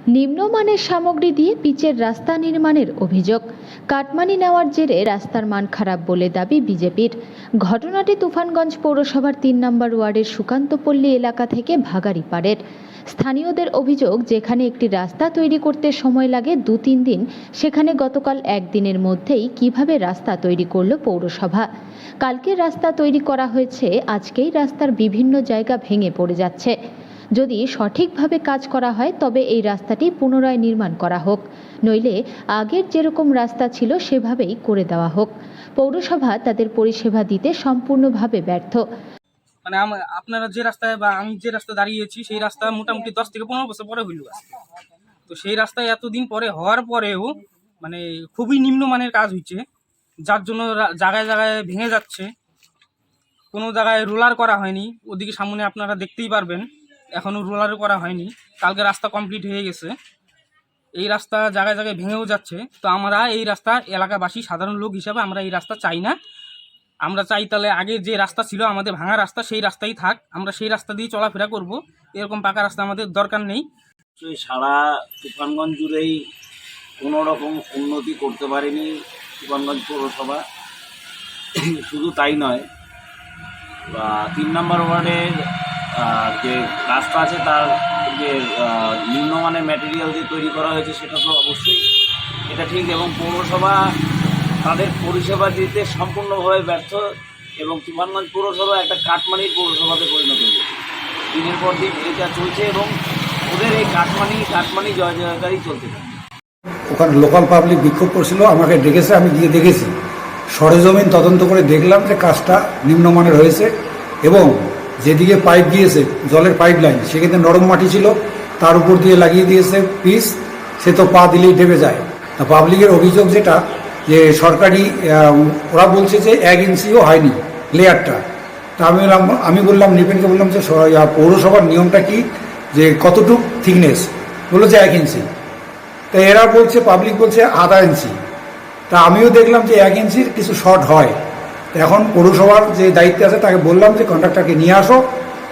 নিম্নমানের সামগ্রী দিয়ে পিচের রাস্তা নির্মাণের অভিযোগ। কাটমানি নেওয়ার জেরে রাস্তার মান খারাপ বলে দাবি বিজেপির। ঘটনাটি তুফানগঞ্জ পৌরসভার ৩ নম্বর ওয়ার্ডের সুকান্তপল্লী এলাকা থেকে ভাগাড়িপাড়ের। স্থানীয়দের অভিযোগ, যেখানে একটি রাস্তা তৈরি করতে সময় লাগে ২-৩ দিন, সেখানে গতকাল একদিনের মধ্যেই কিভাবে রাস্তা তৈরি করল পৌরসভা। কালকে রাস্তা তৈরি করা হয়েছে, আজকেই রাস্তার বিভিন্ন জায়গা ভেঙে পড়ে যাচ্ছে। যদি সঠিকভাবে কাজ করা হয় তবে এই রাস্তাটি পুনরায় নির্মাণ করা হোক, নইলে আগের যেরকম রাস্তা ছিল সেভাবেই করে দেওয়া হোক। পৌরসভা তাদের পরিষেবা দিতে সম্পূর্ণভাবে ব্যর্থ। মানে আপনারা যে রাস্তায় বা আমি যে রাস্তায় দাঁড়িয়েছি সেই রাস্তা মোটামুটি 10 থেকে 15 বছর পরে হইল আজকে। তো সেই রাস্তায় এতদিন পরে হওয়ার পরেও মানে খুবই নিম্নমানের কাজ হচ্ছে, যার জন্য জায়গায় জায়গায় ভেঙে যাচ্ছে। কোনো জায়গায় রোলার করা হয়নি, ওদিকে সামনে আপনারা দেখতেই পারবেন এখনও রোলারও করা হয়নি। কালকে রাস্তা কমপ্লিট হয়ে গেছে, এই রাস্তা জায়গায় জায়গায় ভেঙেও যাচ্ছে। তো আমরা এই রাস্তা এলাকাবাসী সাধারণ লোক হিসাবে আমরা এই রাস্তা চাই না। আমরা চাই তাহলে আগে যে রাস্তা ছিল আমাদের ভাঙা রাস্তা, সেই রাস্তাই থাক, আমরা সেই রাস্তা দিয়ে চলাফেরা করব। এরকম পাকা রাস্তা আমাদের দরকার নেই। সারা তুফানগঞ্জ জুড়েই কোনো রকম উন্নতি করতে পারেনি তুফানগঞ্জ পৌরসভা। শুধু তাই নয়, ৩ নম্বর ওয়ার্ডের যে রাস্তা আছে তার যে নিম্নমানের ম্যাটেরিয়াল দিয়ে তৈরি করা হয়েছে সেটা তো অবশ্যই এটা ঠিক, এবং পৌরসভা তাদের পরিষেবা দিতে সম্পূর্ণভাবে ব্যর্থ, এবং তুফানগঞ্জ পৌরসভা একটা কাটমানির পৌরসভাতে পরিণত হয়েছে। দিনের পর দিন এটা চলছে এবং ওদের এই কাটমানি জয় জয়কারই চলতে থাকে। ওখানে লোকাল পাবলিক বিক্ষোভ করছিল, আমাকে ডেকেছে, আমি গিয়ে দেখেছি, সরেজমিন তদন্ত করে দেখলাম যে কাজটা নিম্নমানের হয়েছে, এবং যেদিকে পাইপ দিয়েছে জলের পাইপ লাইন সেখানে নরম মাটি ছিল, তার উপর দিয়ে লাগিয়ে দিয়েছে পিচ, সে তো পা দিলেই ঢেবে যায়। তা পাবলিকের অভিযোগ যেটা, যে সরকারি ওরা বলছে যে 1 ইঞ্চিও হয়নি লেয়ারটা। তা আমি বললাম নিপেনকে বললাম যে পৌরসভার নিয়মটা কি, যে কতটুক থিকনেস, বললো যে 1 ইঞ্চি। তা এরা বলছে, পাবলিক বলছে আধা ইঞ্চি। তা আমিও দেখলাম যে 1 ইঞ্চির কিছু শর্ট হয়। এখন পৌরসভার যে দায়িত্বে আছে তাকে বললাম যে কন্ট্রাক্টরকে নিয়ে আসো,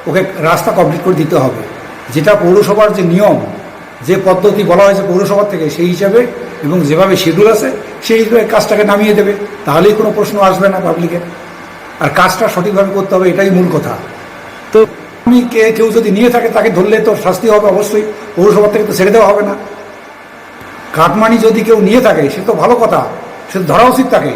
ওকে রাস্তা কমপ্লিট করে দিতে হবে। যেটা পৌরসভার যে নিয়ম, যে পদ্ধতি বলা হয়েছে পৌরসভার থেকে, সেই হিসাবে এবং যেভাবে শিডিউল আছে সেই হিসেবে কাজটাকে নামিয়ে দেবে, তাহলেই কোনো প্রশ্ন আসবে না পাবলিকের। আর কাজটা সঠিকভাবে করতে হবে, এটাই মূল কথা। তো আমি কেউ যদি নিয়ে থাকে তাকে ধরলে তো শাস্তি হবে অবশ্যই, পৌরসভার থেকে তো ছেড়ে দেওয়া হবে না। কাটমানি যদি কেউ নিয়ে থাকে সে তো ভালো কথা, সে ধরা উচিত তাকে।